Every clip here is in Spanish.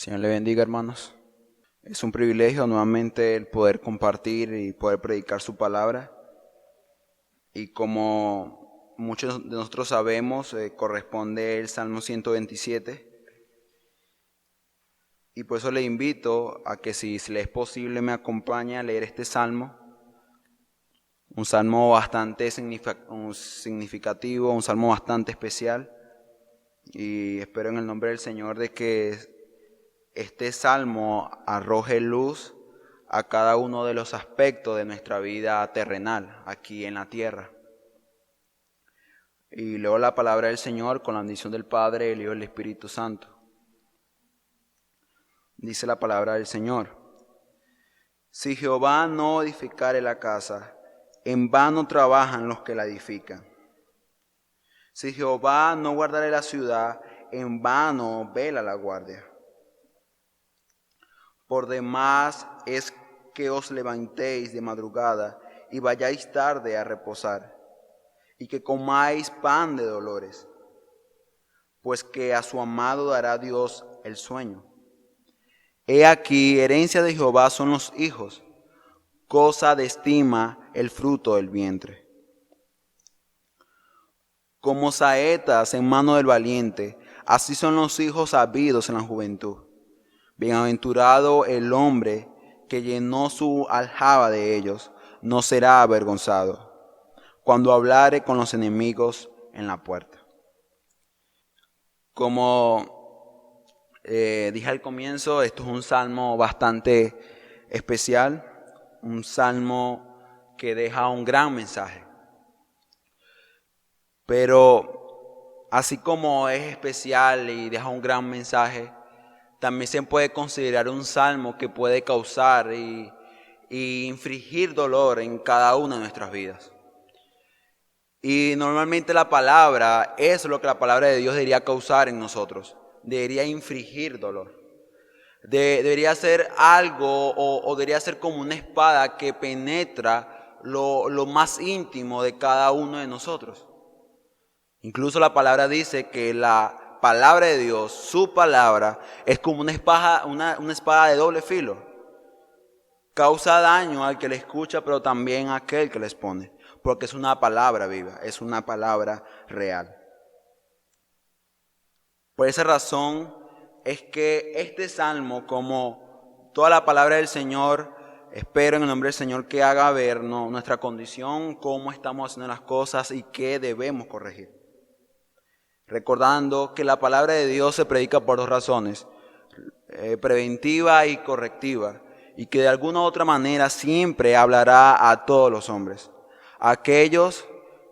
Señor le bendiga, hermanos. Es un privilegio nuevamente el poder compartir y poder predicar su palabra. Y como muchos de nosotros sabemos, corresponde el Salmo 127. Y por eso le invito a que si le es posible me acompañe a leer este salmo. Un salmo bastante significativo, un salmo bastante especial. Y espero en el nombre del Señor de que este salmo arroje luz a cada uno de los aspectos de nuestra vida terrenal, aquí en la tierra. Y leo la palabra del Señor con la bendición del Padre, el Hijo y el Espíritu Santo. Dice la palabra del Señor: Si Jehová no edificare la casa, en vano trabajan los que la edifican. Si Jehová no guardare la ciudad, en vano vela la guardia. Por demás es que os levantéis de madrugada y vayáis tarde a reposar, y que comáis pan de dolores, pues que a su amado dará Dios el sueño. He aquí, herencia de Jehová son los hijos, cosa de estima el fruto del vientre. Como saetas en mano del valiente, así son los hijos habidos en la juventud. Bienaventurado el hombre que llenó su aljaba de ellos, no será avergonzado, cuando hablare con los enemigos en la puerta. Como dije al comienzo, esto es un salmo bastante especial, un salmo que deja un gran mensaje. Pero así como es especial y deja un gran mensaje, también se puede considerar un salmo que puede causar y infligir dolor en cada una de nuestras vidas. Y normalmente la palabra es lo que la palabra de Dios debería causar en nosotros. Debería infligir dolor. Debería ser algo o debería ser como una espada que penetra lo más íntimo de cada uno de nosotros. Incluso la palabra dice que la palabra de Dios, su palabra, es como una espada de doble filo. Causa daño al que le escucha, pero también a aquel que le expone, porque es una palabra viva, es una palabra real. Por esa razón es que este salmo, como toda la palabra del Señor, espero en el nombre del Señor que haga ver nuestra condición, cómo estamos haciendo las cosas y qué debemos corregir. Recordando que la palabra de Dios se predica por dos razones, preventiva y correctiva, y que de alguna u otra manera siempre hablará a todos los hombres. Aquellos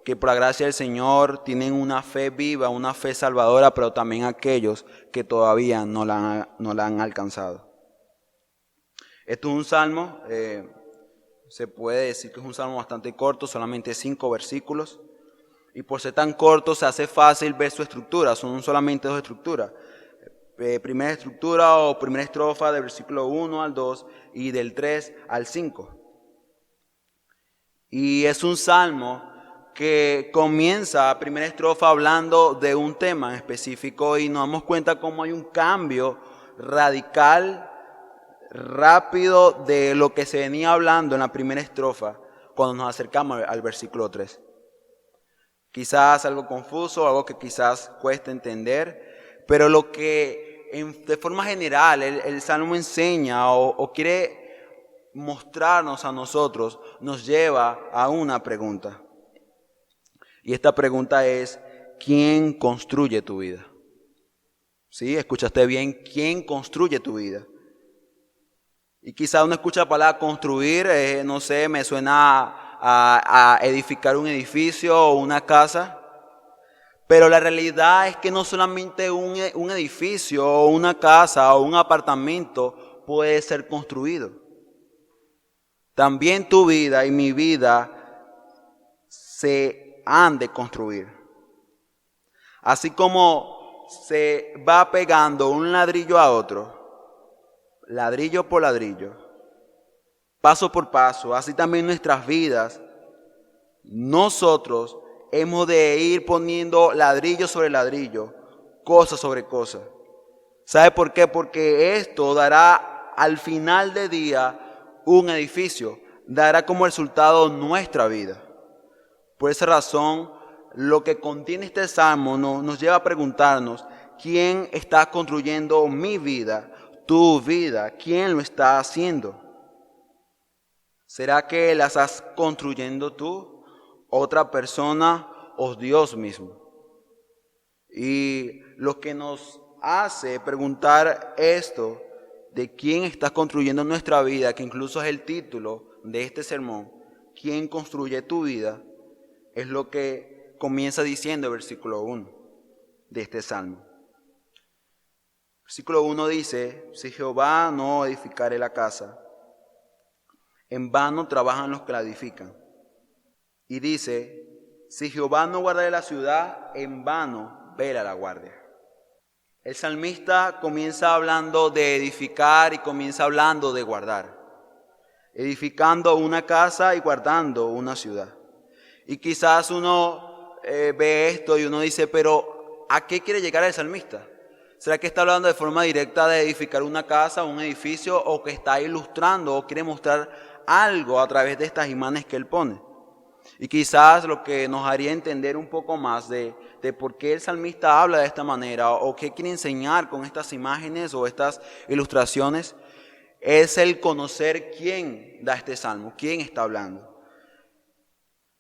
que por la gracia del Señor tienen una fe viva, una fe salvadora, pero también aquellos que todavía no la han alcanzado. Esto es un salmo, se puede decir que es un salmo bastante corto, solamente 5 versículos. Y por ser tan corto se hace fácil ver su estructura, son solamente 2 estructuras. Primera estructura o primera estrofa del versículo 1 al 2 y del 3 al 5. Y es un salmo que comienza primera estrofa hablando de un tema en específico y nos damos cuenta cómo hay un cambio radical, rápido de lo que se venía hablando en la primera estrofa cuando nos acercamos al versículo 3. Quizás algo confuso, algo que quizás cueste entender, pero lo que de forma general el Salmo enseña o quiere mostrarnos a nosotros, nos lleva a una pregunta. Y esta pregunta es: ¿quién construye tu vida? ¿Sí? ¿Escuchaste bien? ¿Quién construye tu vida? Y quizás uno escucha la palabra construir, no sé, me suena a edificar un edificio o una casa. Pero la realidad es que no solamente un edificio o una casa o un apartamento puede ser construido. También tu vida y mi vida se han de construir. Así como se va pegando un ladrillo a otro, ladrillo por ladrillo, paso por paso, así también nuestras vidas, nosotros hemos de ir poniendo ladrillo sobre ladrillo, cosa sobre cosa, ¿Sabe por qué? Porque esto dará al final del día un edificio, dará como resultado nuestra vida. Por esa razón, lo que contiene este salmo nos lleva a preguntarnos, ¿quién está construyendo mi vida, tu vida? ¿Quién lo está haciendo? ¿Será que la estás construyendo tú, otra persona o Dios mismo? Y lo que nos hace preguntar esto, de quién está construyendo nuestra vida, que incluso es el título de este sermón, ¿quién construye tu vida?, es lo que comienza diciendo el versículo 1 de este salmo. Versículo 1 dice, si Jehová no edificare la casa, en vano trabajan los que la edifican. Y dice, si Jehová no guardare la ciudad, en vano vela la guardia. El salmista comienza hablando de edificar y comienza hablando de guardar. Edificando una casa y guardando una ciudad. Y quizás uno ve esto y uno dice, pero ¿a qué quiere llegar el salmista? ¿Será que está hablando de forma directa de edificar una casa, un edificio, o que está ilustrando o quiere mostrar algo a través de estas imágenes que él pone? Y quizás lo que nos haría entender un poco más de por qué el salmista habla de esta manera o qué quiere enseñar con estas imágenes o estas ilustraciones es el conocer quién da este salmo, quién está hablando.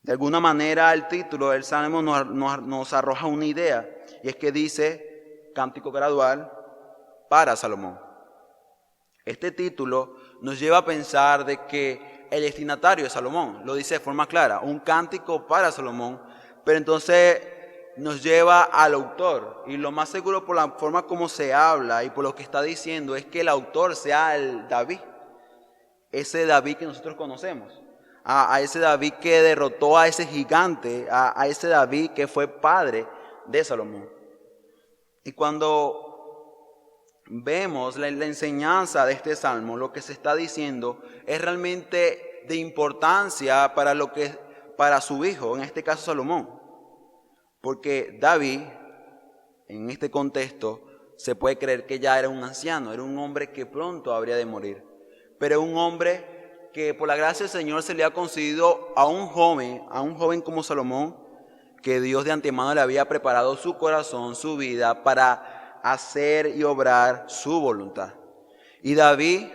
De alguna manera el título del salmo nos arroja una idea, y es que dice Cántico Gradual para Salomón. Este título nos lleva a pensar de que el destinatario es Salomón, lo dice de forma clara, un cántico para Salomón, pero entonces nos lleva al autor, y lo más seguro por la forma como se habla y por lo que está diciendo es que el autor sea el David, ese David que nosotros conocemos. A ese David que derrotó a ese gigante, a ese David que fue padre de Salomón. Y cuando vemos la enseñanza de este salmo, lo que se está diciendo es realmente de importancia para su hijo, en este caso Salomón. Porque David, en este contexto, se puede creer que ya era un anciano, era un hombre que pronto habría de morir. Pero un hombre que por la gracia del Señor se le ha concedido a un joven como Salomón, que Dios de antemano le había preparado su corazón, su vida, para hacer y obrar su voluntad. Y David,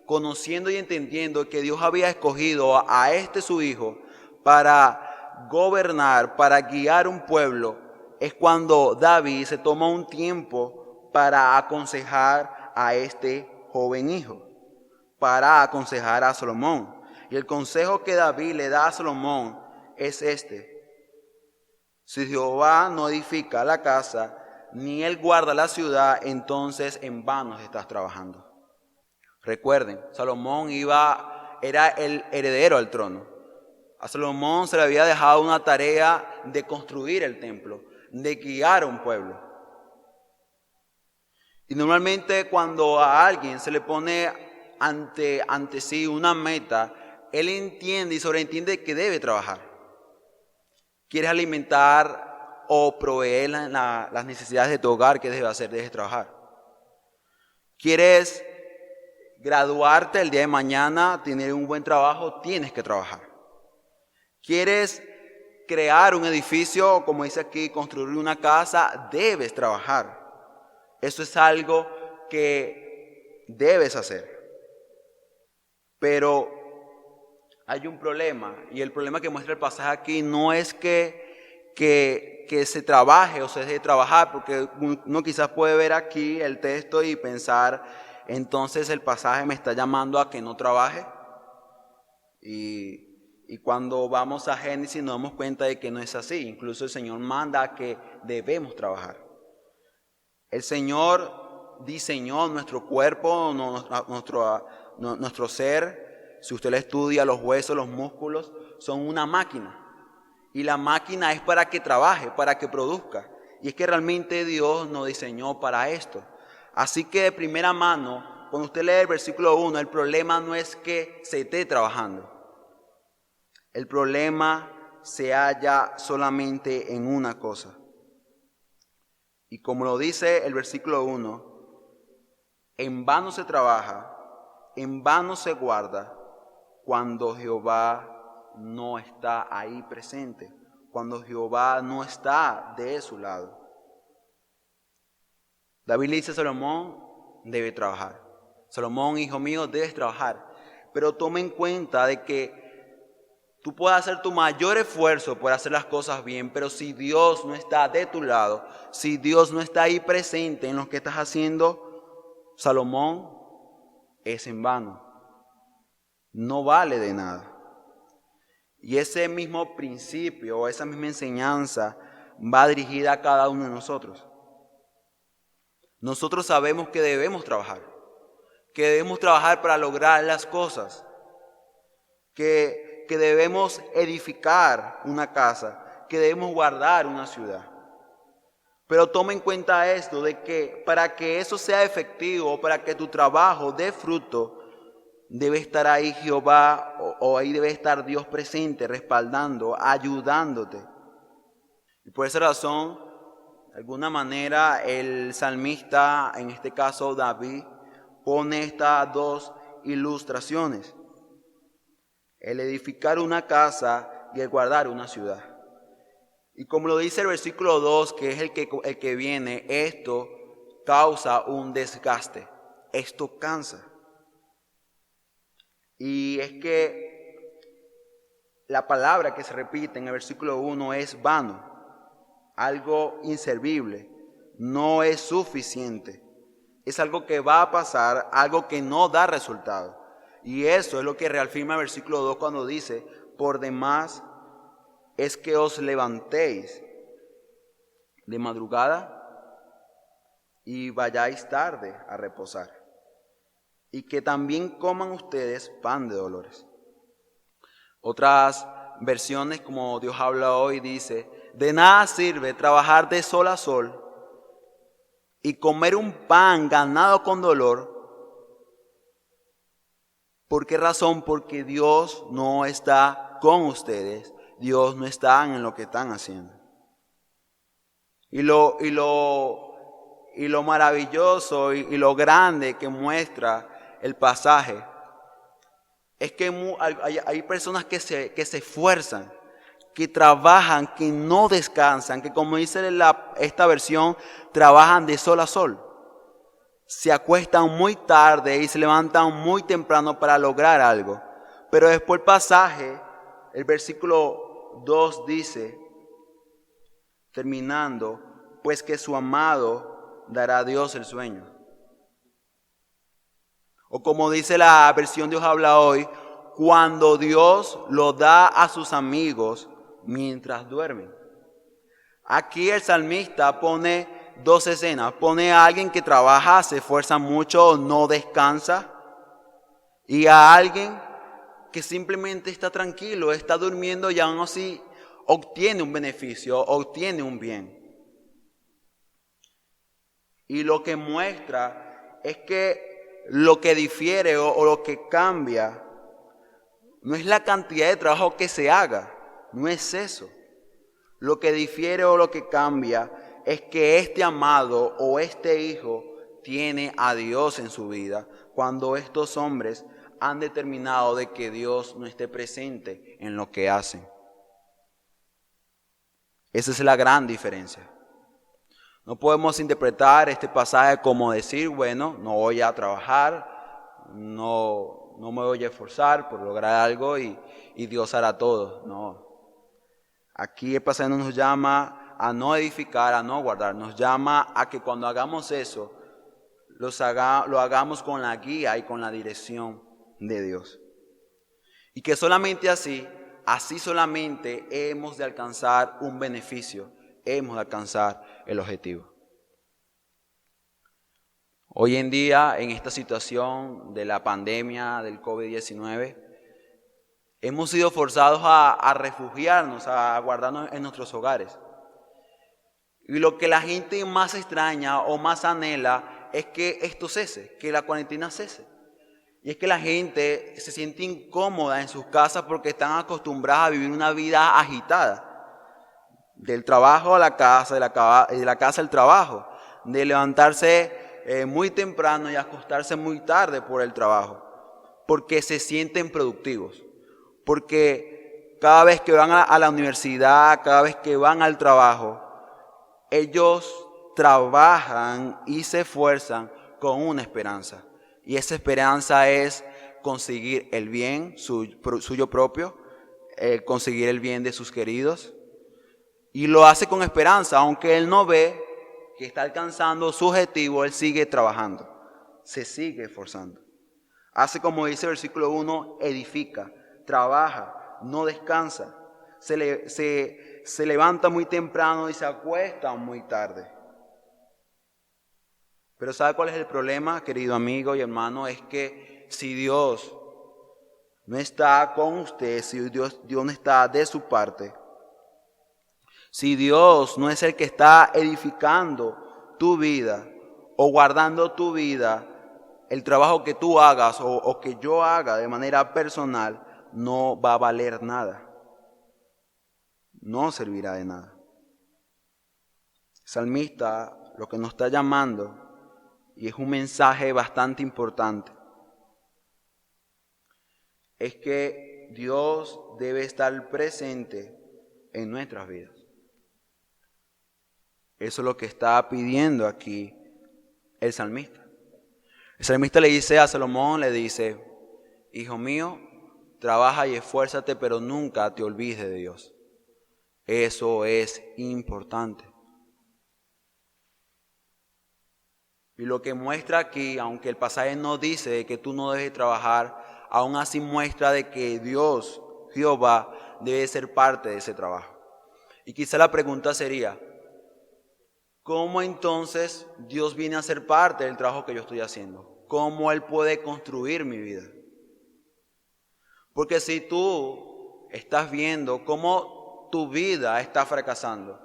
conociendo y entendiendo que Dios había escogido a este su hijo para gobernar, para guiar un pueblo, es cuando David se toma un tiempo para aconsejar a este joven hijo, para aconsejar a Salomón. Y el consejo que David le da a Salomón es este: si Jehová no edifica la casa, ni él guarda la ciudad, entonces en vano estás trabajando. Recuerden, Salomón era el heredero al trono. A Salomón se le había dejado una tarea de construir el templo, de guiar a un pueblo. Y normalmente cuando a alguien se le pone ante sí una meta, él entiende y sobreentiende que debe trabajar. ¿Quieres alimentar o proveer las necesidades de tu hogar? ¿Qué debes hacer? Debes trabajar. ¿Quieres graduarte el día de mañana, tener un buen trabajo? Tienes que trabajar. ¿Quieres crear un edificio, como dice aquí, construir una casa? Debes trabajar. Eso es algo que debes hacer. Pero hay un problema, y el problema que muestra el pasaje aquí no es que se trabaje o se deje de trabajar, porque uno quizás puede ver aquí el texto y pensar, entonces el pasaje me está llamando a que no trabaje. Y cuando vamos a Génesis nos damos cuenta de que no es así. Incluso el Señor manda a que debemos trabajar. El Señor diseñó nuestro cuerpo, nuestro ser. Si usted lo estudia, los huesos, los músculos, son una máquina. Y la máquina es para que trabaje, para que produzca. Y es que realmente Dios nos diseñó para esto. Así que de primera mano, cuando usted lee el versículo 1, el problema no es que se esté trabajando. El problema se halla solamente en una cosa. Y como lo dice el versículo 1, En vano se trabaja, en vano se guarda, cuando Jehová no está ahí presente, cuando Jehová no está de su lado. David le dice a Salomón, debe trabajar. Salomón, hijo mío, debes trabajar. Pero toma en cuenta de que tú puedes hacer tu mayor esfuerzo por hacer las cosas bien, pero si Dios no está de tu lado, si Dios no está ahí presente en lo que estás haciendo, Salomón, es en vano. No vale de nada. Y ese mismo principio, esa misma enseñanza va dirigida a cada uno de nosotros. Nosotros sabemos que debemos trabajar para lograr las cosas, que debemos edificar una casa, que debemos guardar una ciudad. Pero toma en cuenta esto, de que para que eso sea efectivo, para que tu trabajo dé fruto, debe estar ahí Jehová o ahí debe estar Dios presente, respaldando, ayudándote. Y por esa razón, de alguna manera, el salmista, en este caso David, pone estas dos ilustraciones: el edificar una casa y el guardar una ciudad. Y como lo dice el versículo 2, que es el que viene, esto causa un desgaste, esto cansa. Y es que la palabra que se repite en el versículo 1 es vano, algo inservible, no es suficiente. Es algo que va a pasar, algo que no da resultado. Y eso es lo que reafirma el versículo 2 cuando dice, por demás es que os levantéis de madrugada y vayáis tarde a reposar, y que también coman ustedes pan de dolores. Otras versiones, como Dios habla hoy, dice, de nada sirve trabajar de sol a sol y comer un pan ganado con dolor. ¿Por qué razón? Porque Dios no está con ustedes. Dios no está en lo que están haciendo. Y lo maravilloso y lo grande que muestra el pasaje es que hay personas que se esfuerzan, que trabajan, que no descansan, que como dice esta versión, trabajan de sol a sol. Se acuestan muy tarde y se levantan muy temprano para lograr algo. Pero después el pasaje, el versículo 2 dice, terminando, pues que su amado dará a Dios el sueño. O como dice la versión Dios habla hoy, cuando Dios lo da a sus amigos mientras duermen. Aquí el salmista pone dos escenas. Pone a alguien que trabaja, se esfuerza mucho, no descansa. Y a alguien que simplemente está tranquilo, está durmiendo y aún así obtiene un beneficio, obtiene un bien. Y lo que muestra es que lo que difiere o lo que cambia no es la cantidad de trabajo que se haga, no es eso. Lo que difiere o lo que cambia es que este amado o este hijo tiene a Dios en su vida, cuando estos hombres han determinado de que Dios no esté presente en lo que hacen. Esa es la gran diferencia. No podemos interpretar este pasaje como decir, bueno, no voy a trabajar, no me voy a esforzar por lograr algo y Dios hará todo. No. Aquí el pasaje nos llama a no edificar, a no guardar. Nos llama a que cuando hagamos eso, lo hagamos con la guía y con la dirección de Dios. Y que solamente así solamente hemos de alcanzar un beneficio, hemos de alcanzar el objetivo. Hoy en día, en esta situación de la pandemia del COVID-19, hemos sido forzados a refugiarnos, a guardarnos en nuestros hogares. Y lo que la gente más extraña o más anhela es que esto cese, que la cuarentena cese. Y es que la gente se siente incómoda en sus casas porque están acostumbradas a vivir una vida agitada. Del trabajo a la casa, de la casa al trabajo. De levantarse muy temprano y acostarse muy tarde por el trabajo, porque se sienten productivos, porque cada vez que van a la universidad, cada vez que van al trabajo, ellos trabajan y se esfuerzan con una esperanza. Y esa esperanza es conseguir el bien suyo propio, conseguir el bien de sus queridos. Y lo hace con esperanza, aunque él no ve que está alcanzando su objetivo, él sigue trabajando, se sigue esforzando. Hace como dice el versículo 1, edifica, trabaja, no descansa, se levanta muy temprano y se acuesta muy tarde. Pero ¿sabe cuál es el problema, querido amigo y hermano? Es que si Dios no está con usted, si Dios no está de su parte, si Dios no es el que está edificando tu vida o guardando tu vida, el trabajo que tú hagas o que yo haga de manera personal no va a valer nada. No servirá de nada. El salmista lo que nos está llamando, y es un mensaje bastante importante, es que Dios debe estar presente en nuestras vidas. Eso es lo que está pidiendo aquí el salmista. El salmista le dice a Salomón, le dice, hijo mío, trabaja y esfuérzate, pero nunca te olvides de Dios. Eso es importante. Y lo que muestra aquí, aunque el pasaje no dice que tú no debes trabajar, aún así muestra de que Dios, Jehová, debe ser parte de ese trabajo. Y quizá la pregunta sería, ¿cómo entonces Dios viene a ser parte del trabajo que yo estoy haciendo? ¿Cómo Él puede construir mi vida? Porque si tú estás viendo cómo tu vida está fracasando,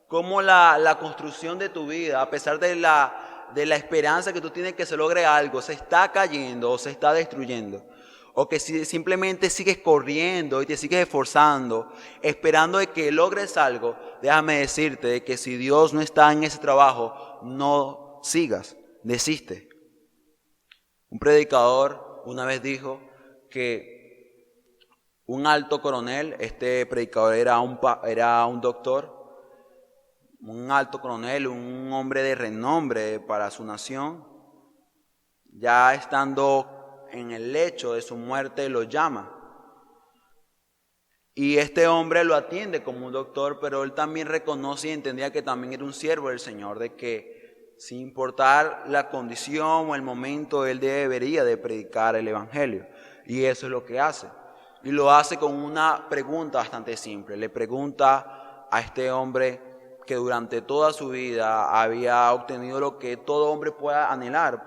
cómo la construcción de tu vida, a pesar de la esperanza que tú tienes que se logre algo, se está cayendo o se está destruyendo, o que si simplemente sigues corriendo y te sigues esforzando, esperando de que logres algo, déjame decirte que si Dios no está en ese trabajo, no sigas, desiste. Un predicador una vez dijo que un alto coronel, este predicador era un doctor, un alto coronel, un hombre de renombre para su nación, ya estando en el lecho de su muerte lo llama. Y este hombre lo atiende como un doctor, pero él también reconoce y entendía que también era un siervo del Señor, de que sin importar la condición o el momento, él debería de predicar el Evangelio. Y eso es lo que hace. Y lo hace con una pregunta bastante simple. Le pregunta a este hombre que durante toda su vida había obtenido lo que todo hombre pueda anhelar.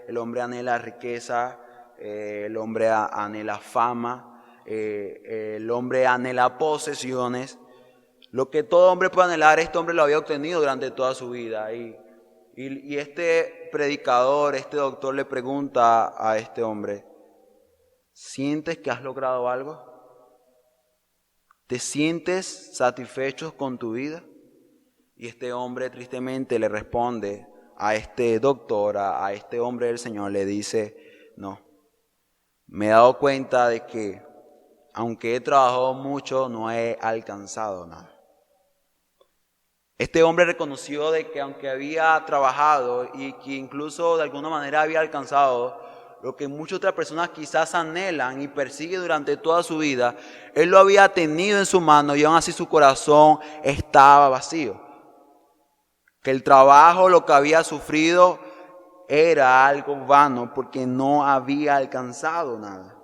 El hombre anhela riqueza, el hombre anhela fama, el hombre anhela posesiones. Lo que todo hombre puede anhelar, este hombre lo había obtenido durante toda su vida. Y este predicador, este doctor le pregunta a este hombre, ¿sientes que has logrado algo? ¿Te sientes satisfecho con tu vida? Y este hombre tristemente le responde a este doctor, a este hombre del Señor, le dice, no, me he dado cuenta de que aunque he trabajado mucho, no he alcanzado nada. Este hombre reconoció de que aunque había trabajado y que incluso de alguna manera había alcanzado lo que muchas otras personas quizás anhelan y persiguen durante toda su vida, él lo había tenido en su mano y aún así su corazón estaba vacío. Que el trabajo, lo que había sufrido, era algo vano porque no había alcanzado nada.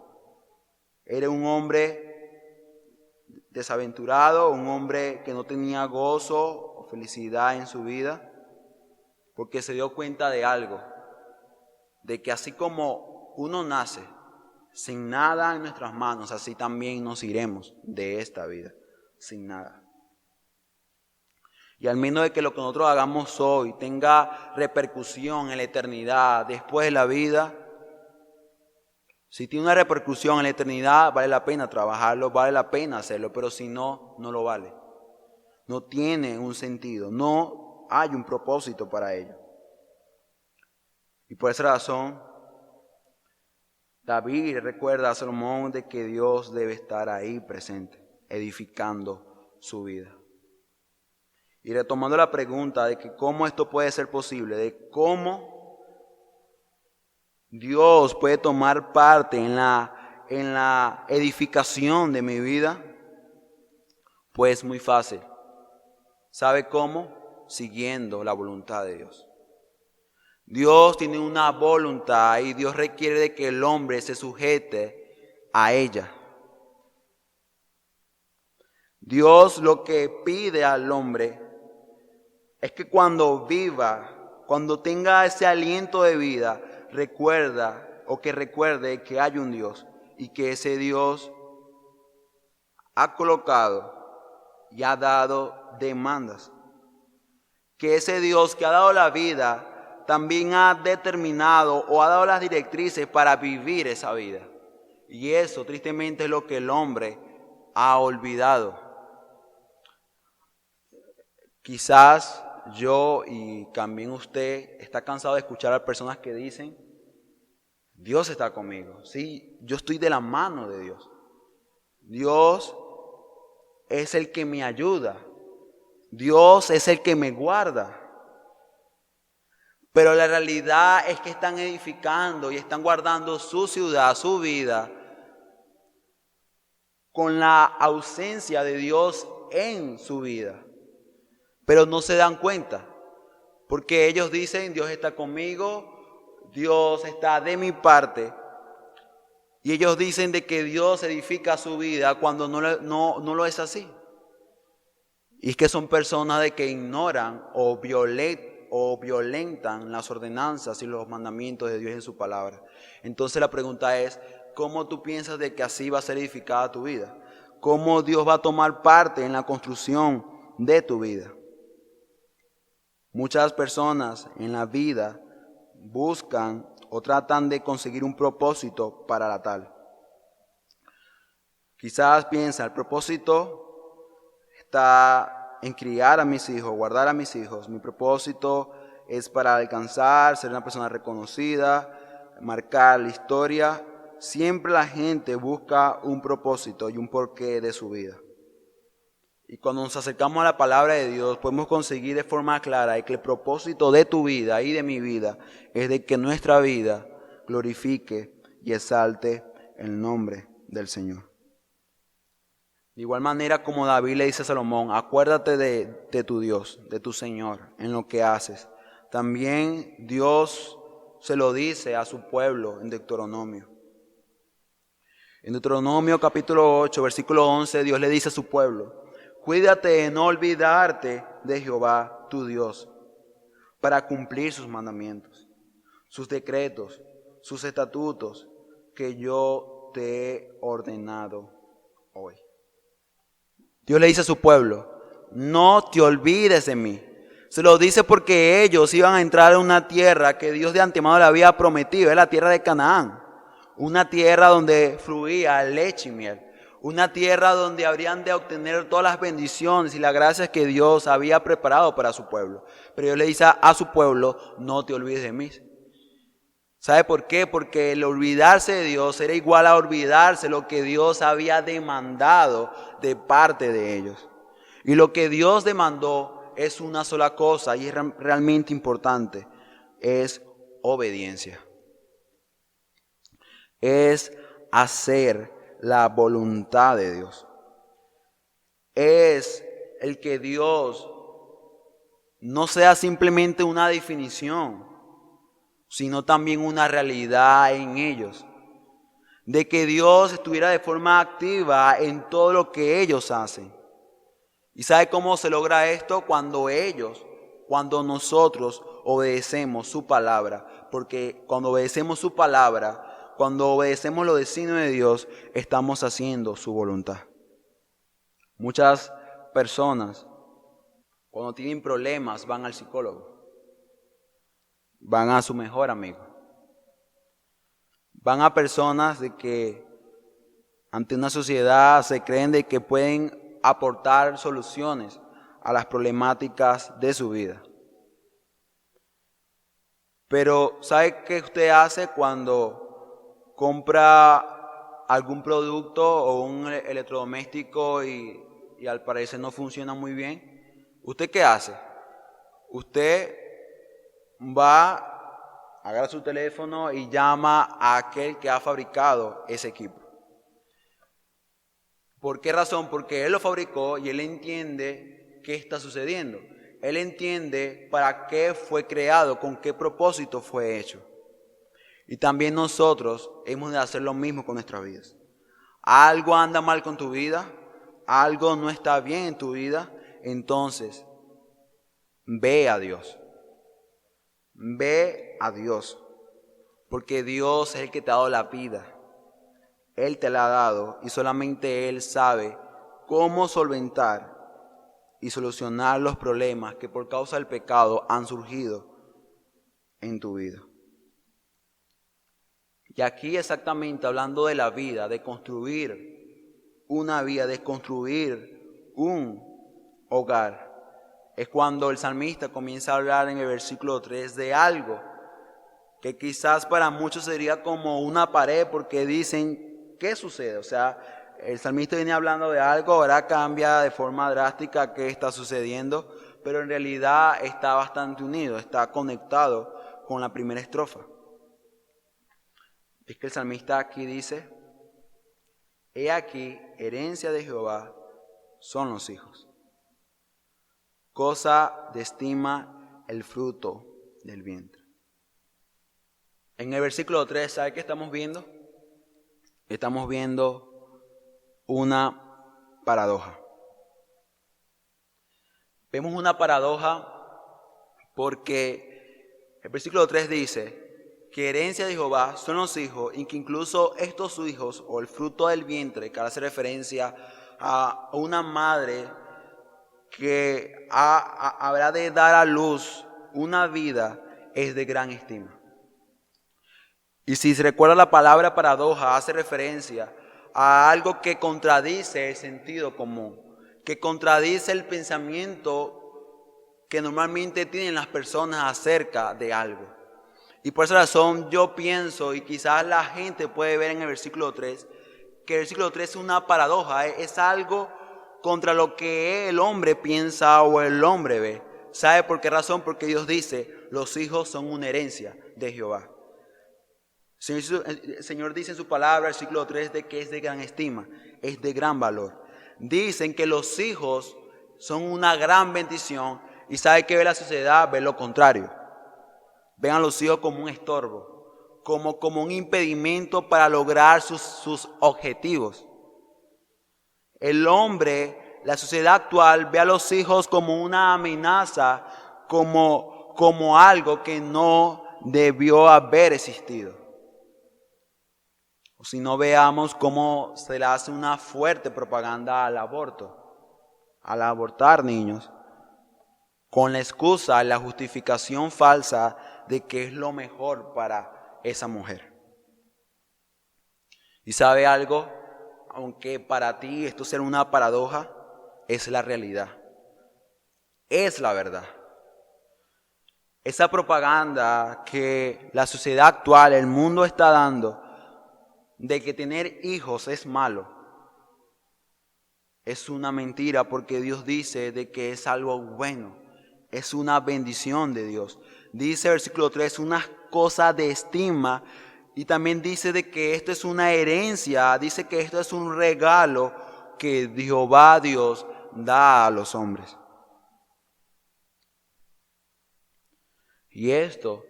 Era un hombre desaventurado, un hombre que no tenía gozo o felicidad en su vida, porque se dio cuenta de algo, de que así como uno nace sin nada en nuestras manos, así también nos iremos de esta vida, sin nada. Y al menos de que lo que nosotros hagamos hoy tenga repercusión en la eternidad, después de la vida, si tiene una repercusión en la eternidad, vale la pena trabajarlo, vale la pena hacerlo, pero si no, no lo vale. No tiene un sentido, no hay un propósito para ello. Y por esa razón, David recuerda a Salomón de que Dios debe estar ahí presente, edificando su vida. Y retomando la pregunta de que cómo esto puede ser posible, de cómo Dios puede tomar parte en la edificación de mi vida, pues muy fácil. ¿Sabe cómo? Siguiendo la voluntad de Dios. Dios tiene una voluntad y Dios requiere de que el hombre se sujete a ella. Dios lo que pide al hombre es que cuando viva, cuando tenga ese aliento de vida, recuerde que hay un Dios y que ese Dios ha colocado y ha dado demandas. Que ese Dios que ha dado la vida también ha determinado o ha dado las directrices para vivir esa vida. Y eso tristemente es lo que el hombre ha olvidado. Quizás yo y también usted está cansado de escuchar a personas que dicen, Dios está conmigo. Sí, yo estoy de la mano de Dios. Dios es el que me ayuda. Dios es el que me guarda. Pero la realidad es que están edificando y están guardando su ciudad, su vida, con la ausencia de Dios en su vida. Pero no se dan cuenta, porque ellos dicen, Dios está conmigo, Dios está de mi parte. Y ellos dicen de que Dios edifica su vida cuando no lo es así. Y es que son personas de que ignoran o violentan las ordenanzas y los mandamientos de Dios en su palabra. Entonces la pregunta es, ¿cómo tú piensas de que así va a ser edificada tu vida? ¿Cómo Dios va a tomar parte en la construcción de tu vida? Muchas personas en la vida buscan o tratan de conseguir un propósito para la tal. Quizás piensa, el propósito está en criar a mis hijos, guardar a mis hijos. Mi propósito es para alcanzar, ser una persona reconocida, marcar la historia. Siempre la gente busca un propósito y un porqué de su vida. Y cuando nos acercamos a la palabra de Dios, podemos conseguir de forma clara que el propósito de tu vida y de mi vida es de que nuestra vida glorifique y exalte el nombre del Señor. De igual manera como David le dice a Salomón, acuérdate de tu Dios, de tu Señor, en lo que haces. También Dios se lo dice a su pueblo en Deuteronomio. En Deuteronomio capítulo 8, versículo 11, Dios le dice a su pueblo, cuídate de no olvidarte de Jehová tu Dios, para cumplir sus mandamientos, sus decretos, sus estatutos, que yo te he ordenado hoy. Dios le dice a su pueblo, no te olvides de mí. Se lo dice porque ellos iban a entrar en una tierra que Dios de antemano le había prometido, es la tierra de Canaán. Una tierra donde fluía leche y miel. Una tierra donde habrían de obtener todas las bendiciones y las gracias que Dios había preparado para su pueblo. Pero Dios le dice a su pueblo, no te olvides de mí. ¿Sabe por qué? Porque el olvidarse de Dios era igual a olvidarse lo que Dios había demandado de parte de ellos. Y lo que Dios demandó es una sola cosa y es realmente importante, es obediencia. Es hacer la voluntad de Dios. Es el que Dios no sea simplemente una definición, sino también una realidad en ellos. De que Dios estuviera de forma activa en todo lo que ellos hacen. ¿Y sabe cómo se logra esto? Cuando nosotros obedecemos su palabra. Porque cuando obedecemos su palabra, cuando obedecemos los designios de Dios, estamos haciendo su voluntad. Muchas personas, cuando tienen problemas, van al psicólogo. Van a su mejor amigo. Van a personas de que ante una sociedad se creen de que pueden aportar soluciones a las problemáticas de su vida. Pero ¿sabe qué usted hace cuando compra algún producto o un electrodoméstico y al parecer no funciona muy bien? ¿Usted qué hace? Usted agarra su teléfono y llama a aquel que ha fabricado ese equipo. ¿Por qué razón? Porque él lo fabricó y él entiende qué está sucediendo. Él entiende para qué fue creado, con qué propósito fue hecho. Y también nosotros hemos de hacer lo mismo con nuestras vidas. Algo anda mal con tu vida, algo no está bien en tu vida, entonces ve a Dios. Ve a Dios, porque Dios es el que te ha dado la vida. Él te la ha dado y solamente Él sabe cómo solventar y solucionar los problemas que por causa del pecado han surgido en tu vida. Y aquí exactamente hablando de la vida, de construir una vida, de construir un hogar, es cuando el salmista comienza a hablar en el versículo 3 de algo que quizás para muchos sería como una pared, porque dicen, ¿qué sucede? O sea, el salmista viene hablando de algo, ahora cambia de forma drástica qué está sucediendo, pero en realidad está bastante unido, está conectado con la primera estrofa. Es que el salmista aquí dice, he aquí, herencia de Jehová son los hijos. Cosa de estima el fruto del vientre. En el versículo 3, ¿sabe qué estamos viendo? Estamos viendo una paradoja. Vemos una paradoja porque el versículo 3 dice que herencia de Jehová son los hijos y que incluso estos hijos o el fruto del vientre, que hace referencia a una madre que habrá de dar a luz una vida, es de gran estima. Y si se recuerda, la palabra paradoja hace referencia a algo que contradice el sentido común, que contradice el pensamiento que normalmente tienen las personas acerca de algo. Y por esa razón yo pienso, y quizás la gente puede ver en el versículo 3, que el versículo 3 es una paradoja, es algo contra lo que el hombre piensa o el hombre ve. ¿Sabe por qué razón? Porque Dios dice, los hijos son una herencia de Jehová. El Señor dice en su palabra, versículo 3, de que es de gran estima, es de gran valor. Dicen que los hijos son una gran bendición y sabe que ve la sociedad, ve lo contrario. Ven a los hijos como un estorbo, como un impedimento para lograr sus objetivos. El hombre, la sociedad actual, ve a los hijos como una amenaza, como algo que no debió haber existido. O si no, veamos cómo se le hace una fuerte propaganda al abortar niños, con la excusa, la justificación falsa de que es lo mejor para esa mujer. ¿Y sabe algo? Aunque para ti esto sea una paradoja, es la realidad. Es la verdad. Esa propaganda que la sociedad actual, el mundo está dando, de que tener hijos es malo, es una mentira, porque Dios dice de que es algo bueno, es una bendición de Dios. Dice versículo 3, una cosa de estima, y también dice de que esto es una herencia, dice que esto es un regalo que Jehová Dios da a los hombres. Y esto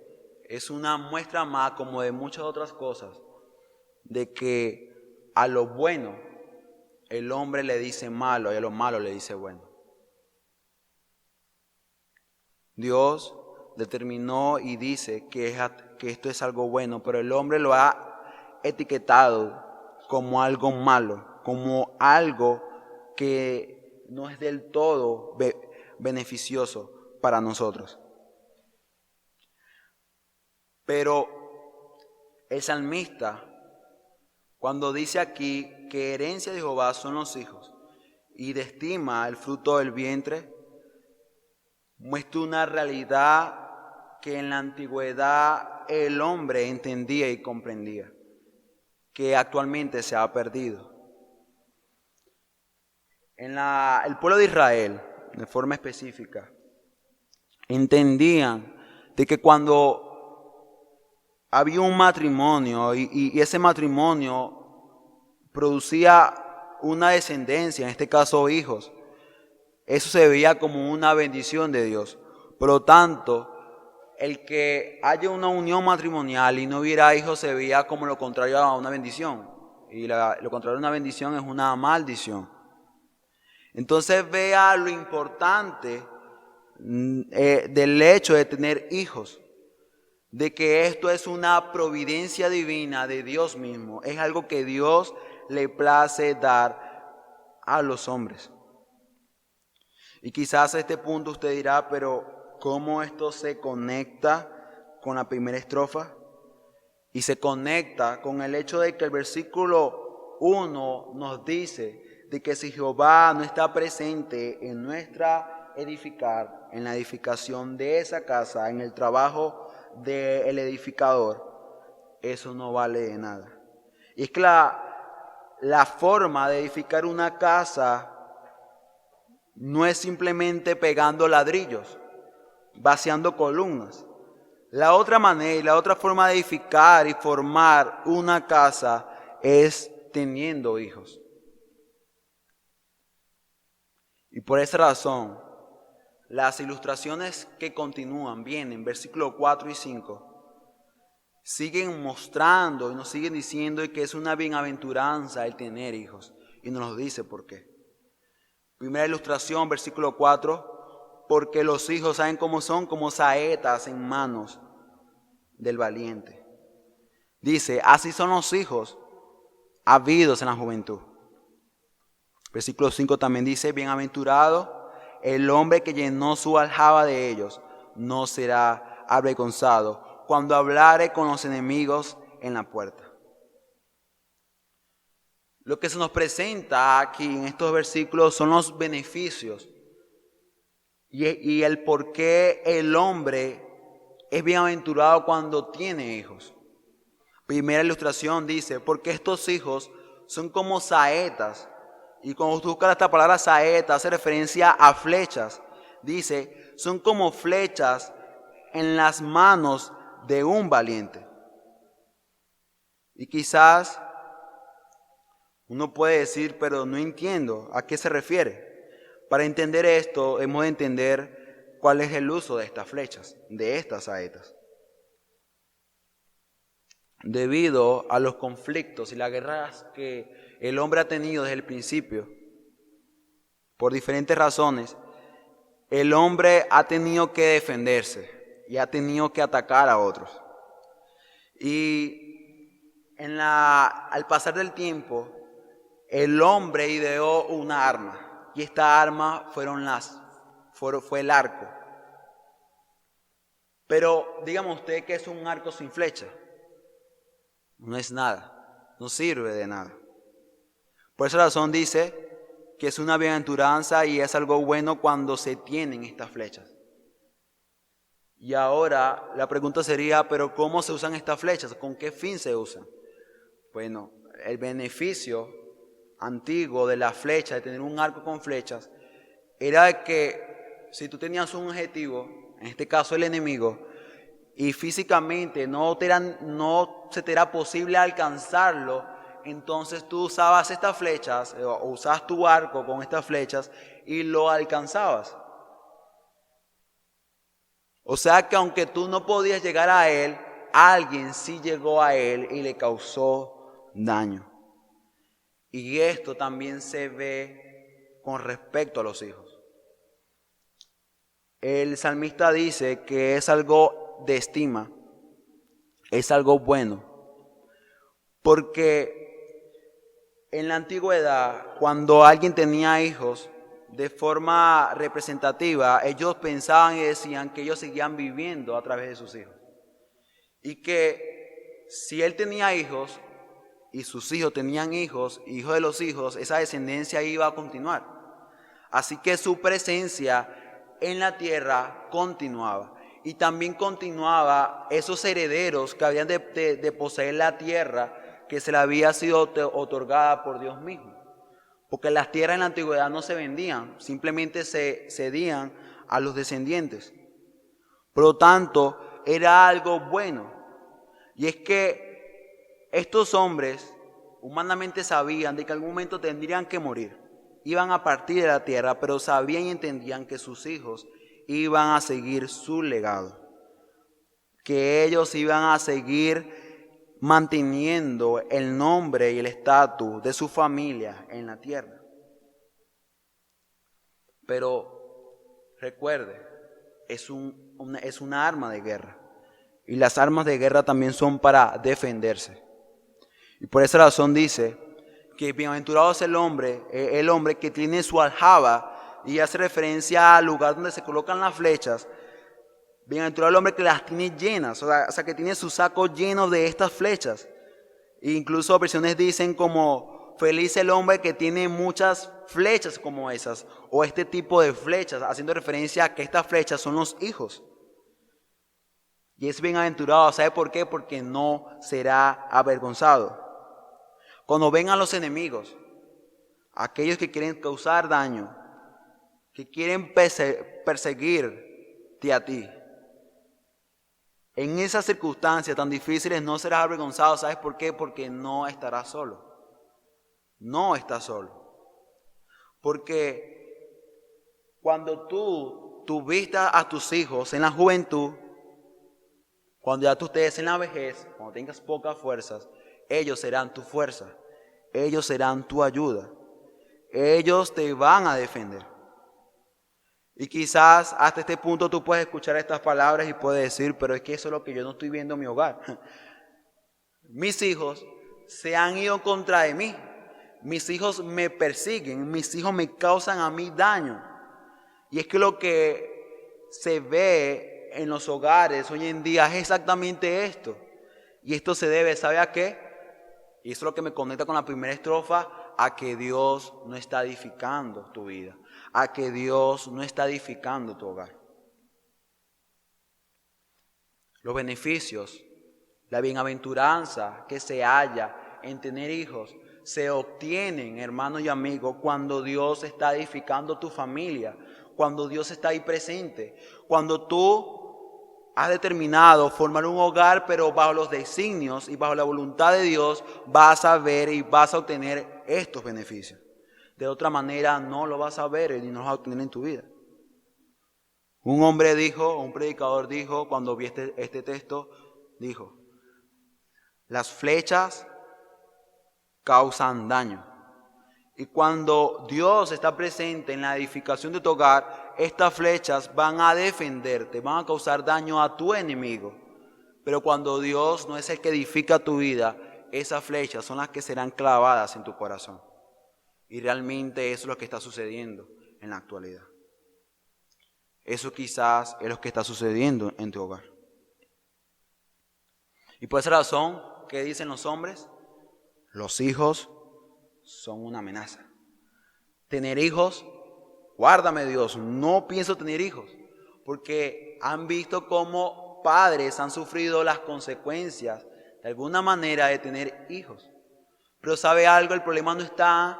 es una muestra más, como de muchas otras cosas, de que a lo bueno el hombre le dice malo y a lo malo le dice bueno. Dios determinó y dice que esto es algo bueno, pero el hombre lo ha etiquetado como algo malo, como algo que no es del todo beneficioso para nosotros. Pero el salmista, cuando dice aquí que herencia de Jehová son los hijos y de estima el fruto del vientre, muestra una realidad que en la antigüedad el hombre entendía y comprendía, que actualmente se ha perdido. El pueblo de Israel, de forma específica, entendían de que cuando había un matrimonio y ese matrimonio producía una descendencia, en este caso hijos, eso se veía como una bendición de Dios. Por lo tanto, el que haya una unión matrimonial y no hubiera hijos se veía como lo contrario a una bendición. Y lo contrario a una bendición es una maldición. Entonces vea lo importante del hecho de tener hijos, de que esto es una providencia divina de Dios mismo, es algo que Dios le place dar a los hombres. Y quizás a este punto usted dirá, pero ¿cómo esto se conecta con la primera estrofa? Y se conecta con el hecho de que el versículo 1 nos dice de que si Jehová no está presente en nuestra edificar, en la edificación de esa casa, en el trabajo del edificador, eso no vale de nada. Y es que la forma de edificar una casa no es simplemente pegando ladrillos, vaciando columnas. La otra manera y la otra forma de edificar y formar una casa es teniendo hijos. Y por esa razón, las ilustraciones que continúan, vienen, versículos 4 y 5, siguen mostrando y nos siguen diciendo que es una bienaventuranza el tener hijos. Y nos lo dice por qué. Primera ilustración, versículo 4, porque los hijos saben cómo son, como saetas en manos del valiente. Dice, así son los hijos habidos en la juventud. Versículo 5 también dice, bienaventurado el hombre que llenó su aljaba de ellos, no será avergonzado cuando hablare con los enemigos en la puerta. Lo que se nos presenta aquí en estos versículos son los beneficios y el por qué el hombre es bienaventurado cuando tiene hijos. Primera ilustración dice, porque estos hijos son como saetas. Y cuando tú buscas esta palabra saeta, hace referencia a flechas. Dice, son como flechas en las manos de un valiente. Y quizás uno puede decir, pero no entiendo a qué se refiere. Para entender esto, hemos de entender cuál es el uso de estas flechas, de estas saetas. Debido a los conflictos y las guerras que el hombre ha tenido desde el principio, por diferentes razones, el hombre ha tenido que defenderse y ha tenido que atacar a otros. Y al pasar del tiempo, el hombre ideó una arma, y esta arma fue el arco. Pero dígame usted que es un arco sin flecha. No es nada, no sirve de nada. Por esa razón dice que es una bienaventuranza y es algo bueno cuando se tienen estas flechas. Y ahora la pregunta sería, ¿pero cómo se usan estas flechas? ¿Con qué fin se usan? Bueno, el beneficio antiguo de la flecha, de tener un arco con flechas, era que si tú tenías un objetivo, en este caso el enemigo, y físicamente no se te era posible alcanzarlo, entonces tú usabas estas flechas, o usabas tu arco con estas flechas y lo alcanzabas. O sea que aunque tú no podías llegar a él, alguien sí llegó a él y le causó daño. Y esto también se ve con respecto a los hijos. El salmista dice que es algo de estima, es algo bueno, porque en la antigüedad, cuando alguien tenía hijos, de forma representativa, ellos pensaban y decían que ellos seguían viviendo a través de sus hijos. Y que si él tenía hijos y sus hijos tenían hijos, hijos de los hijos, esa descendencia iba a continuar. Así que su presencia en la tierra continuaba. y también continuaba esos herederos que habían de poseer la tierra que se le había sido otorgada por Dios mismo. Porque las tierras en la antigüedad no se vendían, simplemente se cedían a los descendientes. Por lo tanto, era algo bueno. Y es que estos hombres humanamente sabían de que en algún momento tendrían que morir. Iban a partir de la tierra, pero sabían y entendían que sus hijos iban a seguir su legado. Que ellos iban a seguir manteniendo el nombre y el estatus de su familia en la tierra. Pero recuerde, es una arma de guerra. Y las armas de guerra también son para defenderse. Y por esa razón dice que bienaventurado es el hombre que tiene su aljaba, y hace referencia al lugar donde se colocan las flechas. Bienaventurado el hombre que las tiene llenas, o sea que tiene su saco lleno de estas flechas. E incluso versiones dicen como feliz el hombre que tiene muchas flechas como esas, o este tipo de flechas, haciendo referencia a que estas flechas son los hijos. Y es bienaventurado, ¿sabe por qué? Porque no será avergonzado. Cuando vengan los enemigos, aquellos que quieren causar daño, que quieren perseguirte a ti, en esas circunstancias tan difíciles no serás avergonzado. ¿Sabes por qué? Porque no estarás solo. No estás solo. Porque cuando tú tuviste a tus hijos en la juventud, cuando ya tú estés en la vejez, cuando tengas pocas fuerzas, ellos serán tu fuerza. Ellos serán tu ayuda. Ellos te van a defender. Y quizás hasta este punto tú puedes escuchar estas palabras y puedes decir, pero es que eso es lo que yo no estoy viendo en mi hogar. Mis hijos se han ido contra de mí. Mis hijos me persiguen. Mis hijos me causan a mí daño. Y es que lo que se ve en los hogares hoy en día es exactamente esto. Y esto se debe, ¿sabe a qué? Y eso es lo que me conecta con la primera estrofa, a que Dios no está edificando tu vida. A que Dios no está edificando tu hogar. Los beneficios, la bienaventuranza que se halla en tener hijos, se obtienen, hermano y amigo, cuando Dios está edificando tu familia, cuando Dios está ahí presente, cuando tú has determinado formar un hogar, pero bajo los designios y bajo la voluntad de Dios, vas a ver y vas a obtener estos beneficios. De otra manera no lo vas a ver y no lo vas a obtener en tu vida. Un hombre dijo, un predicador dijo, cuando vi este texto, dijo, las flechas causan daño. Y cuando Dios está presente en la edificación de tu hogar, estas flechas van a defenderte, van a causar daño a tu enemigo. Pero cuando Dios no es el que edifica tu vida, esas flechas son las que serán clavadas en tu corazón. Y realmente eso es lo que está sucediendo en la actualidad. Eso quizás es lo que está sucediendo en tu hogar. Y por esa razón, ¿qué dicen los hombres? Los hijos son una amenaza. Tener hijos, guárdame Dios, no pienso tener hijos. Porque han visto cómo padres han sufrido las consecuencias de alguna manera de tener hijos. Pero ¿sabe algo? El problema no está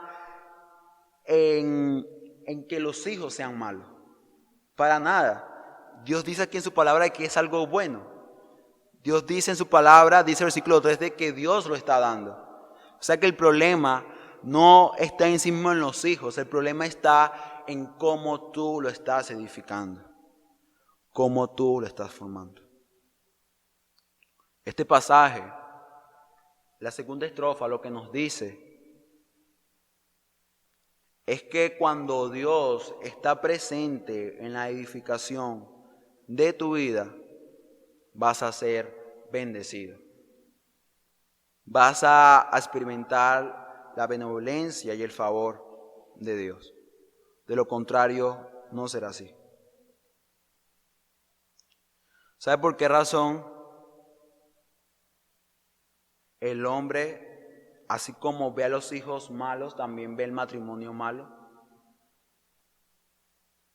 en que los hijos sean malos. Para nada. Dios dice aquí en su palabra que es algo bueno. Dios dice en su palabra, dice el versículo 3, de que Dios lo está dando. O sea que el problema no está en sí mismo en los hijos. El problema está en cómo tú lo estás edificando. Cómo tú lo estás formando. Este pasaje, la segunda estrofa, lo que nos dice es que cuando Dios está presente en la edificación de tu vida, vas a ser bendecido. Vas a experimentar la benevolencia y el favor de Dios. De lo contrario, no será así. ¿Sabe por qué razón el hombre, así como ve a los hijos malos, también ve el matrimonio malo?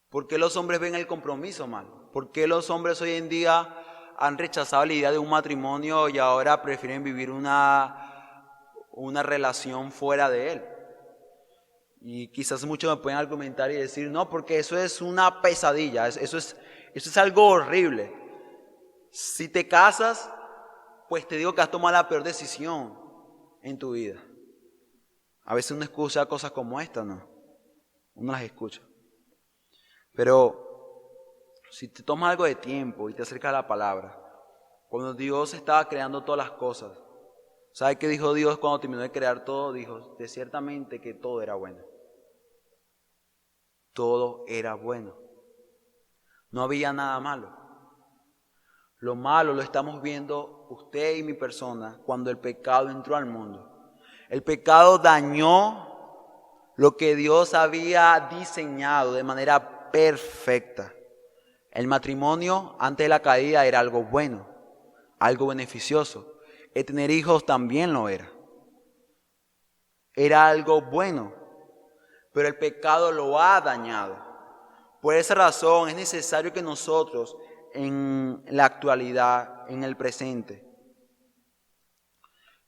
¿Por qué los hombres ven el compromiso malo? ¿Por qué los hombres hoy en día han rechazado la idea de un matrimonio y ahora prefieren vivir una relación fuera de él? Y quizás muchos me pueden argumentar y decir, no, porque eso es una pesadilla, eso es algo horrible. Si te casas, pues te digo que has tomado la peor decisión en tu vida. A veces uno escucha cosas como esta, ¿no? Uno las escucha. Pero si te tomas algo de tiempo y te acercas a la palabra, cuando Dios estaba creando todas las cosas, ¿sabe qué dijo Dios cuando terminó de crear todo? Dijo, de ciertamente que todo era bueno. Todo era bueno. No había nada malo. Lo malo lo estamos viendo usted y mi persona cuando el pecado entró al mundo. El pecado dañó lo que Dios había diseñado de manera perfecta. El matrimonio antes de la caída era algo bueno, algo beneficioso. El tener hijos también lo era. Era algo bueno. Pero el pecado lo ha dañado. Por esa razón es necesario que nosotros en la actualidad, en el presente,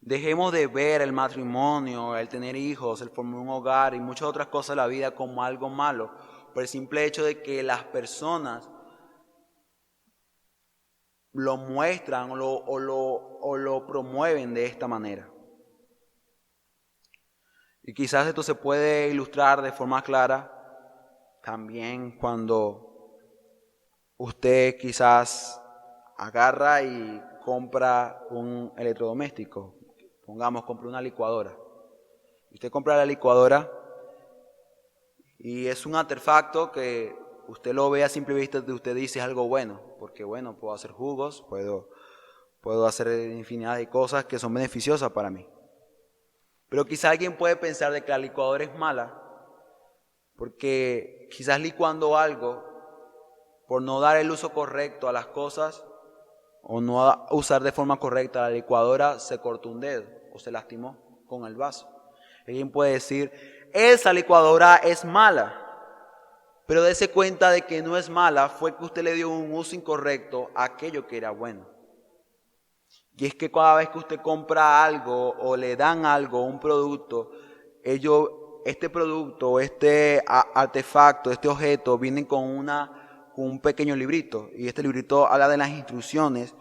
dejemos de ver el matrimonio, el tener hijos, el formar un hogar y muchas otras cosas de la vida como algo malo, por el simple hecho de que las personas lo muestran o lo promueven de esta manera. Y quizás esto se puede ilustrar de forma clara también cuando usted quizás agarra y compra un electrodoméstico. Pongamos, compra una licuadora. Usted compra la licuadora y es un artefacto que usted lo ve a simple vista y usted dice es algo bueno. Porque bueno, puedo hacer jugos, puedo hacer infinidad de cosas que son beneficiosas para mí. Pero quizás alguien puede pensar de que la licuadora es mala, porque quizás licuando algo, por no dar el uso correcto a las cosas, o no usar de forma correcta la licuadora, se cortó un dedo o se lastimó con el vaso. Alguien puede decir, esa licuadora es mala, pero dése cuenta de que no es mala, fue que usted le dio un uso incorrecto a aquello que era bueno. Y es que cada vez que usted compra algo o le dan algo, un producto, este producto, este artefacto, este objeto, vienen con un pequeño librito. Y este librito habla de las instrucciones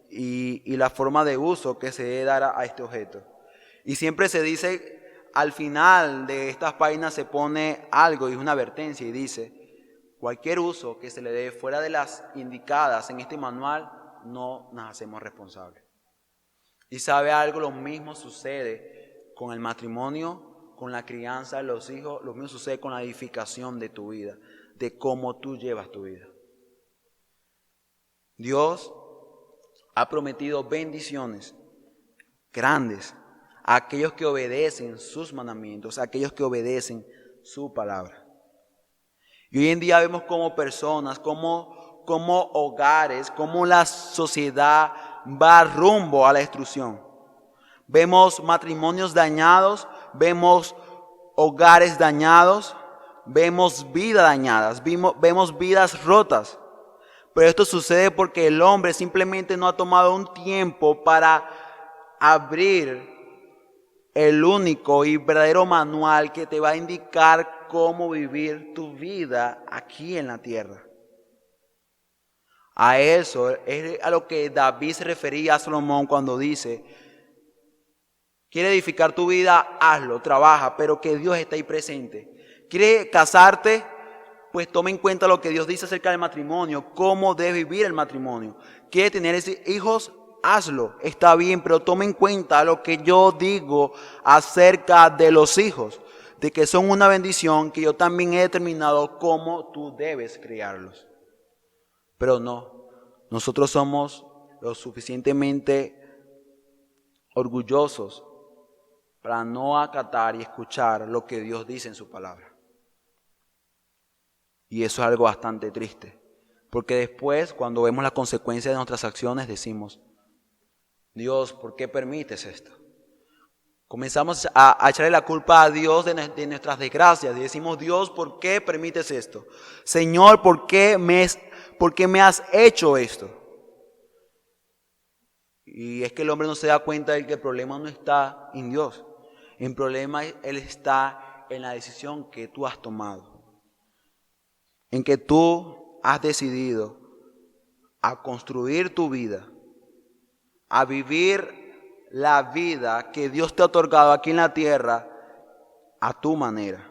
y la forma de uso que se debe dar a este objeto. Y siempre se dice, al final de estas páginas se pone algo y es una advertencia y dice, cualquier uso que se le dé fuera de las indicadas en este manual, no nos hacemos responsables. Y sabe algo, lo mismo sucede con el matrimonio, con la crianza de los hijos, lo mismo sucede con la edificación de tu vida, de cómo tú llevas tu vida. Dios ha prometido bendiciones grandes a aquellos que obedecen sus mandamientos, a aquellos que obedecen su palabra. Y hoy en día vemos como personas, como hogares, como la sociedad va rumbo a la destrucción. Vemos matrimonios dañados, vemos hogares dañados, vemos vidas dañadas, vemos vidas rotas. Pero esto sucede porque el hombre simplemente no ha tomado un tiempo para abrir el único y verdadero manual que te va a indicar cómo vivir tu vida aquí en la tierra. A eso es a lo que David se refería a Salomón cuando dice, quiere edificar tu vida, hazlo, trabaja, pero que Dios esté ahí presente. ¿Quiere casarte? Pues toma en cuenta lo que Dios dice acerca del matrimonio, cómo debe vivir el matrimonio. ¿Quiere tener hijos? Hazlo, está bien, pero toma en cuenta lo que yo digo acerca de los hijos, de que son una bendición, que yo también he determinado cómo tú debes criarlos. Pero no, nosotros somos lo suficientemente orgullosos para no acatar y escuchar lo que Dios dice en su palabra. Y eso es algo bastante triste, porque después, cuando vemos las consecuencias de nuestras acciones, decimos, Dios, ¿por qué permites esto? Comenzamos a echarle la culpa a Dios de nuestras desgracias y decimos, Dios, ¿por qué permites esto? Señor, ¿por qué ¿Por qué me has hecho esto? Y es que el hombre no se da cuenta de que el problema no está en Dios. El problema él está en la decisión que tú has tomado. En que tú has decidido a construir tu vida, a vivir la vida que Dios te ha otorgado aquí en la tierra a tu manera,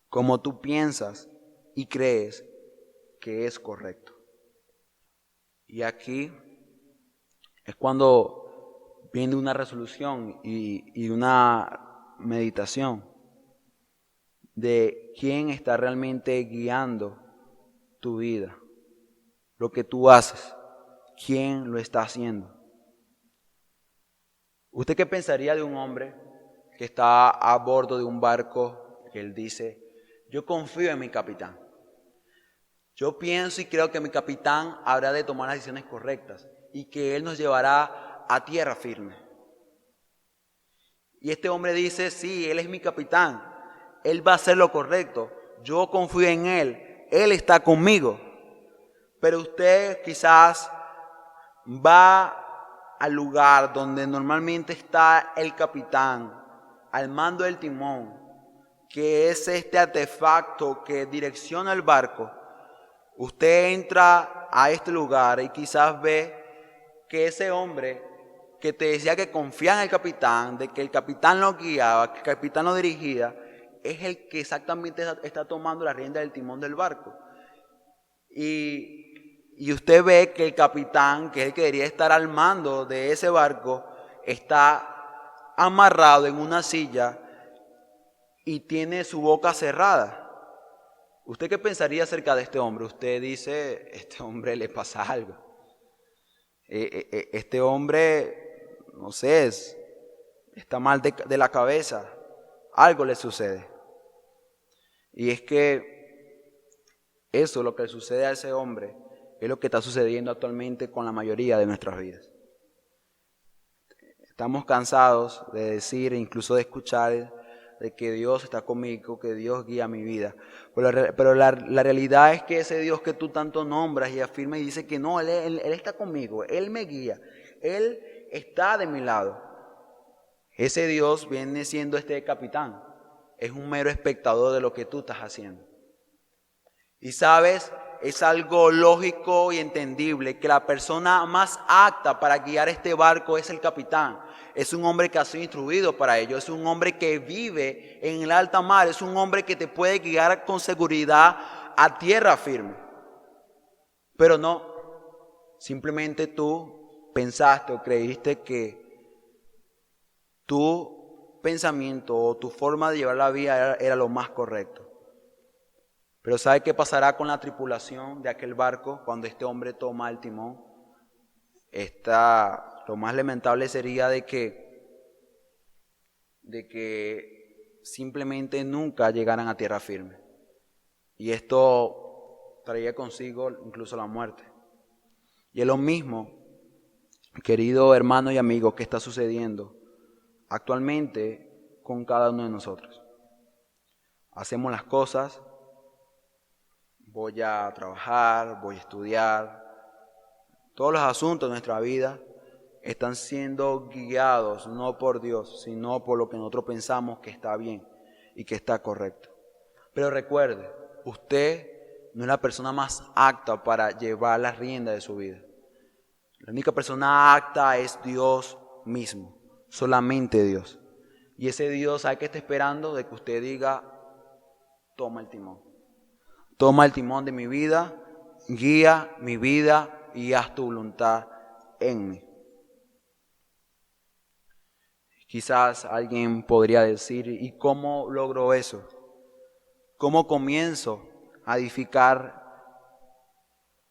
como tú piensas y crees que es correcto. Y aquí es cuando viene una resolución y una meditación de quién está realmente guiando tu vida, lo que tú haces, quién lo está haciendo. ¿Usted qué pensaría de un hombre que está a bordo de un barco que él dice, yo confío en mi capitán? Yo pienso y creo que mi capitán habrá de tomar las decisiones correctas y que él nos llevará a tierra firme. Y este hombre dice, sí, él es mi capitán, él va a hacer lo correcto, yo confío en él está conmigo. Pero usted quizás va al lugar donde normalmente está el capitán, al mando del timón, que es este artefacto que direcciona el barco. Usted entra a este lugar y quizás ve que ese hombre que te decía que confía en el capitán, de que el capitán lo guiaba, que el capitán lo dirigía, es el que exactamente está tomando la rienda del timón del barco. Y usted ve que el capitán, que es el que debería estar al mando de ese barco, está amarrado en una silla y tiene su boca cerrada. ¿Usted qué pensaría acerca de este hombre? Usted dice, este hombre le pasa algo. Este hombre, no sé, está mal de la cabeza. Algo le sucede. Y es que eso, lo que le sucede a ese hombre, es lo que está sucediendo actualmente con la mayoría de nuestras vidas. Estamos cansados de decir, incluso de escuchar, de que Dios está conmigo, que Dios guía mi vida. Pero la realidad es que ese Dios que tú tanto nombras y afirmas y dices que no, Él está conmigo, Él me guía, Él está de mi lado. Ese Dios viene siendo este capitán, es un mero espectador de lo que tú estás haciendo. Y sabes, es algo lógico y entendible que la persona más apta para guiar este barco es el capitán. Es un hombre que ha sido instruido para ello, es un hombre que vive en el alta mar, es un hombre que te puede guiar con seguridad a tierra firme. Pero no, simplemente tú pensaste o creíste que tu pensamiento o tu forma de llevar la vida era lo más correcto. Pero ¿sabe qué pasará con la tripulación de aquel barco cuando este hombre toma el timón? Lo más lamentable sería de que simplemente nunca llegaran a tierra firme. Y esto traía consigo incluso la muerte. Y es lo mismo, querido hermano y amigo, que está sucediendo actualmente con cada uno de nosotros. Hacemos las cosas, voy a trabajar, voy a estudiar, todos los asuntos de nuestra vida están siendo guiados no por Dios, sino por lo que nosotros pensamos que está bien y que está correcto. Pero recuerde, usted no es la persona más apta para llevar las riendas de su vida. La única persona apta es Dios mismo, solamente Dios. Y ese Dios hay que estar esperando de que usted diga, toma el timón. Toma el timón de mi vida, guía mi vida y haz tu voluntad en mí. Quizás alguien podría decir, ¿y cómo logro eso? ¿Cómo comienzo a edificar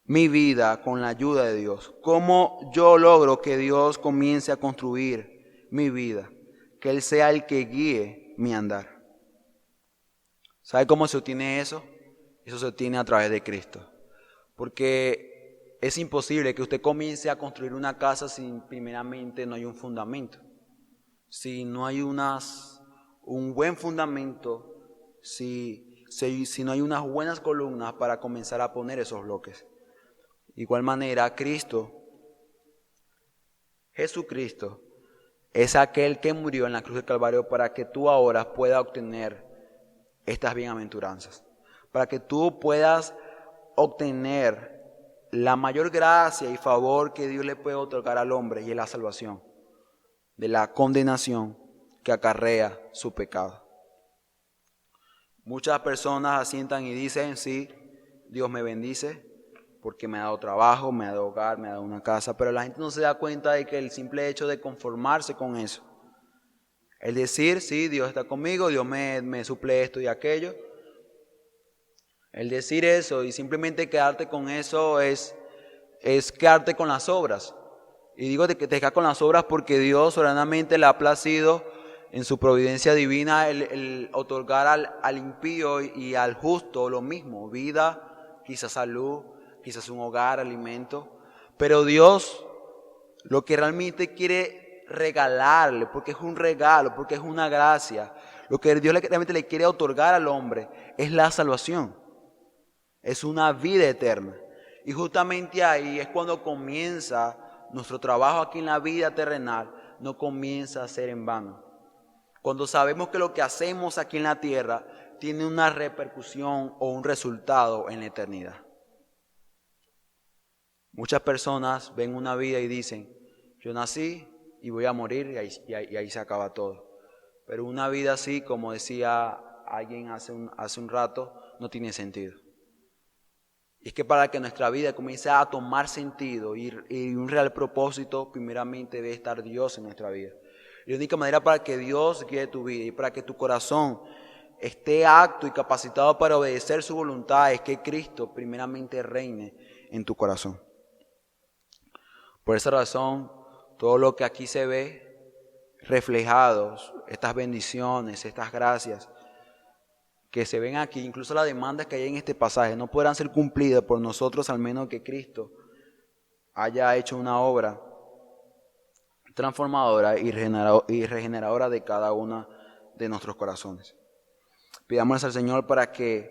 mi vida con la ayuda de Dios? ¿Cómo yo logro que Dios comience a construir mi vida? Que Él sea el que guíe mi andar. ¿Sabe cómo se obtiene eso? Eso se obtiene a través de Cristo. Porque es imposible que usted comience a construir una casa si primeramente no hay un fundamento. Si no hay un buen fundamento, si no hay unas buenas columnas para comenzar a poner esos bloques. igual manera, Jesucristo, es aquel que murió en la cruz del Calvario para que tú ahora puedas obtener estas bienaventuranzas. Para que tú puedas obtener la mayor gracia y favor que Dios le puede otorgar al hombre, y es la salvación de la condenación que acarrea su pecado. Muchas personas asientan y dicen, sí, Dios me bendice porque me ha dado trabajo, me ha dado hogar, me ha dado una casa, pero la gente no se da cuenta de que el simple hecho de conformarse con eso, el decir, sí, Dios está conmigo, Dios me suple esto y aquello, el decir eso y simplemente quedarte con eso es quedarte con las obras. Y digo que te quedas con las obras porque Dios soberanamente le ha placido en su providencia divina el otorgar al impío y al justo lo mismo, vida, quizás salud, quizás un hogar, alimento. Pero Dios lo que realmente quiere regalarle, porque es un regalo, porque es una gracia, lo que Dios realmente le quiere otorgar al hombre es la salvación, es una vida eterna. Y justamente ahí es cuando comienza nuestro trabajo aquí en la vida terrenal, no comienza a ser en vano. Cuando sabemos que lo que hacemos aquí en la tierra tiene una repercusión o un resultado en la eternidad. Muchas personas ven una vida y dicen, yo nací y voy a morir y ahí se acaba todo. Pero una vida así, como decía alguien hace un rato, no tiene sentido. Y es que para que nuestra vida comience a tomar sentido y un real propósito, primeramente debe estar Dios en nuestra vida. Y la única manera para que Dios guíe tu vida y para que tu corazón esté apto y capacitado para obedecer su voluntad es que Cristo primeramente reine en tu corazón. Por esa razón, todo lo que aquí se ve reflejados, estas bendiciones, estas gracias que se ven aquí, incluso las demandas que hay en este pasaje, no podrán ser cumplidas por nosotros al menos que Cristo haya hecho una obra transformadora y regeneradora de cada uno de nuestros corazones. Pidámosle al Señor para que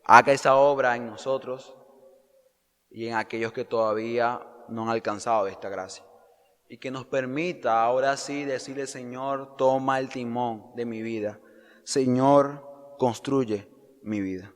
haga esa obra en nosotros y en aquellos que todavía no han alcanzado esta gracia. Y que nos permita ahora sí decirle, Señor, toma el timón de mi vida. Señor, construye mi vida.